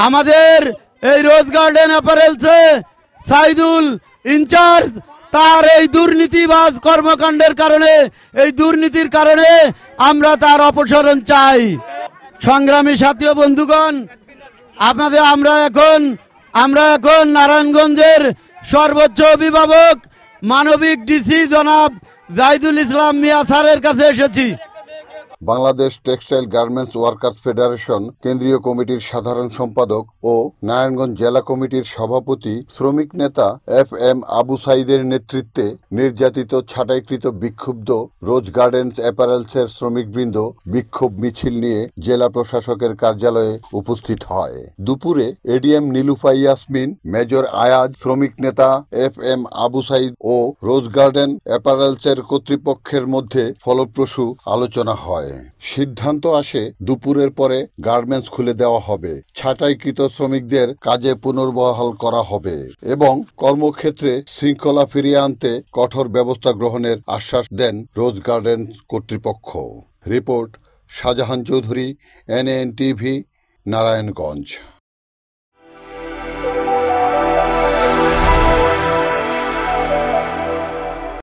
আমাদের এই রোজ garden অ্যাপারেলসে Saidul in charge তার এই দুর্নীতিবাজ কর্মকাণ্ডের কারণে, এই দুর্নীতির কারণে আমরা তার অপসারণ চাই। সংগ্রামী সাথী ও বন্ধুগণ, আমরা এখন নারায়ণগঞ্জের সর্বোচ্চ অভিভাবক মানবিক ডিসি জনাব জাহিদুল ইসলাম মিয়া স্যারের কাছে এসেছি। Bangladesh textile garments workers federation কেন্দ্রীয় কমিটির সাধারণ সম্পাদক ও নারায়ণগঞ্জ জেলা কমিটির সভাপতি শ্রমিক নেতা FM আবু সাইদের নেতৃত্বে নির্যাতিত ছাঁটাইকৃত বিক্ষুব্ধ রোজ গার্ডেন্স অ্যাপারেলসের শ্রমিকবৃন্দ বিক্ষোভ মিছিল নিয়ে জেলা প্রশাসকের কার্যালয়ে উপস্থিত হয়। দুপুরে ADM নীলুফা ইয়াসমিন, মেজর আয়াজ, শ্রমিক নেতা FM আবু সাইদ ও রোজ গার্ডেন অ্যাপারেলসের কর্তৃপক্ষের মধ্যে ফলপ্রসূ আলোচনা হয়। সিদ্ধান্ত আসে দুপুরের পরে গার্মেন্টস খুলে দেওয়া হবে, ছাঁটাইকৃত শ্রমিকদের কাজে পুনর্বহাল করা হবে এবং কর্মক্ষেত্রে শৃঙ্খলা ফিরিয়ে আনতে কঠোর ব্যবস্থা গ্রহণের আশ্বাস দেন রোজ গার্ডেন কর্তৃপক্ষ। Report Shahjahan Chowdhury, NNTV, Narayanganj.